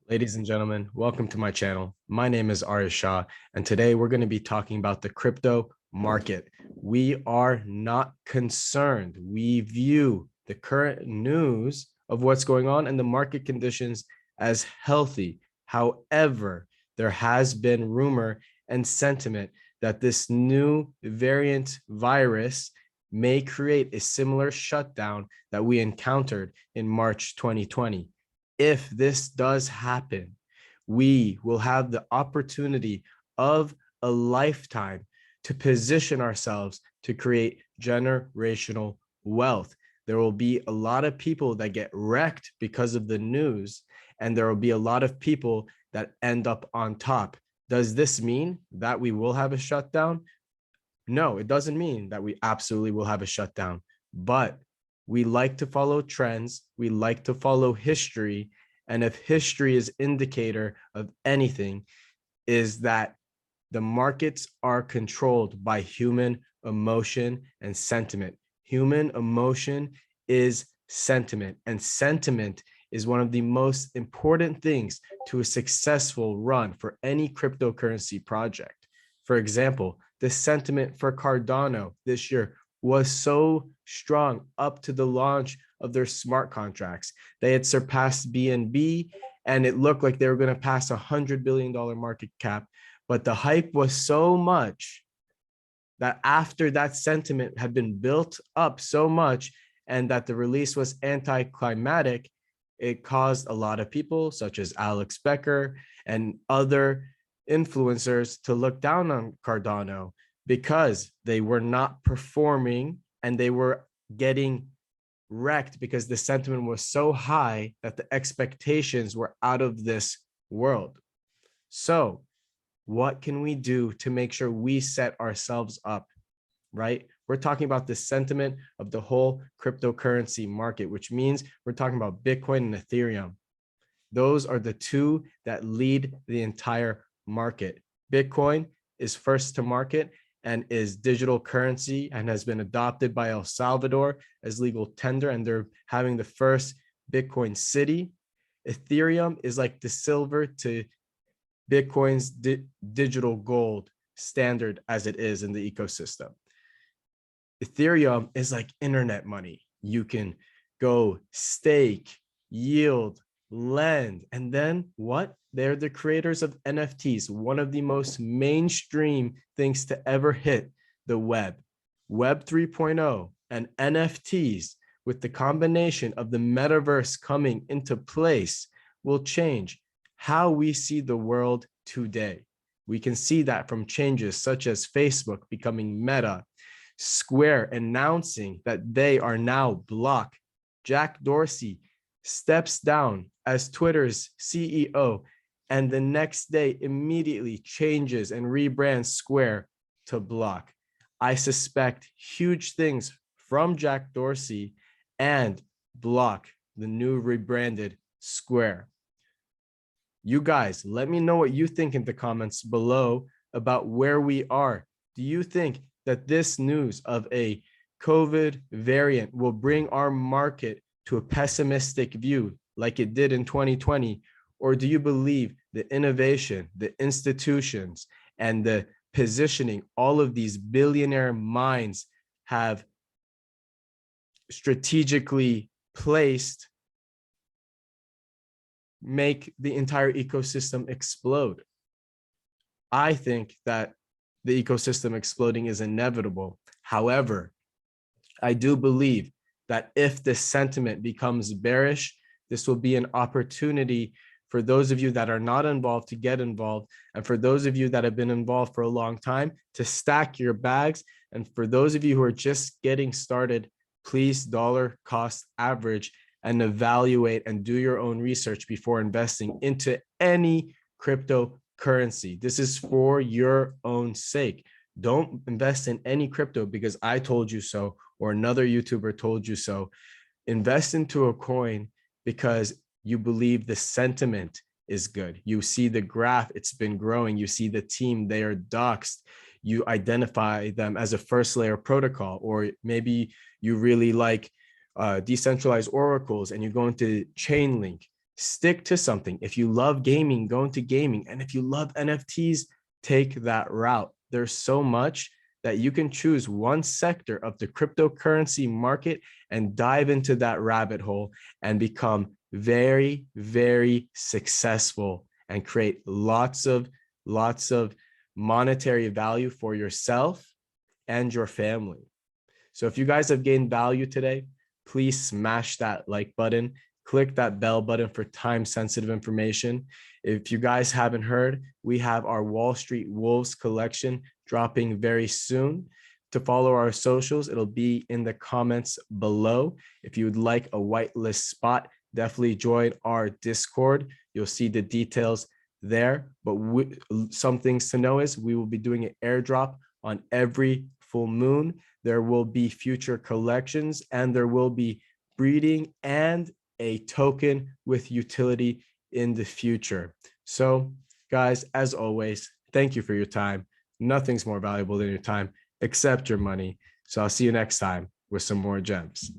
Ladies and gentlemen, welcome to my channel. My name is Arianshah, and today we're going to be talking about the crypto market. We are not concerned. We view the current news of what's going on and the market conditions as healthy. However, there has been rumor and sentiment that this new variant virus may create a similar shutdown that we encountered in March 2020. If this does happen, we will have the opportunity of a lifetime to position ourselves to create generational wealth. There will be a lot of people that get wrecked because of the news, and there will be a lot of people that end up on top. Does this mean that we will have a shutdown? No, it doesn't mean that we absolutely will have a shutdown, but we like to follow trends. We like to follow history. And if history is indicator of anything, is that the markets are controlled by human emotion and sentiment. Human emotion is sentiment, and sentiment is one of the most important things to a successful run for any cryptocurrency project. For example, the sentiment for Cardano this year was so strong up to the launch of their smart contracts. They had surpassed BNB, and it looked like they were going to pass $100 billion market cap. But the hype was so much that after that sentiment had been built up so much and that the release was anticlimactic, it caused a lot of people, such as Alex Becker and other influencers, to look down on Cardano because they were not performing and they were getting wrecked because the sentiment was so high that the expectations were out of this world. So what can we do to make sure we set ourselves up, right? We're talking about the sentiment of the whole cryptocurrency market, which means we're talking about Bitcoin and Ethereum. Those are the two that lead the entire market. Bitcoin is first to market and is digital currency and has been adopted by El Salvador as legal tender, and they're having the first Bitcoin city. Ethereum is like the silver to Bitcoin's digital gold standard as it is in the ecosystem. Ethereum is like internet money. You can go stake, yield, lend, and then what? They're the creators of NFTs, one of the most mainstream things to ever hit the web. Web 3.0 and NFTs, with the combination of the metaverse coming into place, will change how we see the world today. We can see that from changes such as Facebook becoming Meta, Square announcing that they are now blocked. Jack Dorsey steps down as Twitter's CEO, and the next day immediately changes and rebrands Square to Block. I suspect huge things from Jack Dorsey and Block, the new rebranded Square. You guys, let me know what you think in the comments below about where we are. Do you think that this news of a COVID variant will bring our market to a pessimistic view like it did in 2020? Or do you believe the innovation, the institutions, and the positioning all of these billionaire minds have strategically placed make the entire ecosystem explode? I think that the ecosystem exploding is inevitable. However, I do believe that if the sentiment becomes bearish, this will be an opportunity for those of you that are not involved to get involved, and for those of you that have been involved for a long time to stack your bags. And for those of you who are just getting started, please dollar cost average and evaluate and do your own research before investing into any cryptocurrency. This is for your own sake. Don't invest in any crypto because I told you so or another YouTuber told you so. Invest into a coin because you believe the sentiment is good. You see the graph, it's been growing. You see the team, they are doxed. You identify them as a first layer protocol, or maybe you really like decentralized oracles and you go into Chainlink. Stick to something. If you love gaming, go into gaming. And if you love NFTs, take that route. There's so much that you can choose one sector of the cryptocurrency market and dive into that rabbit hole and become very, very successful and create lots of monetary value for yourself and your family. So if you guys have gained value today, please smash that like button, click that bell button for time sensitive information. If you guys haven't heard, we have our Wall Street Wolves collection dropping very soon. To follow our socials, it'll be in the comments below. If you would like a whitelist spot, definitely join our Discord. You'll see the details there. But some things to know is we will be doing an airdrop on every full moon. There will be future collections, and there will be breeding and a token with utility in the future. So guys, as always, thank you for your time. Nothing's more valuable than your time except your money. So I'll see you next time with some more gems.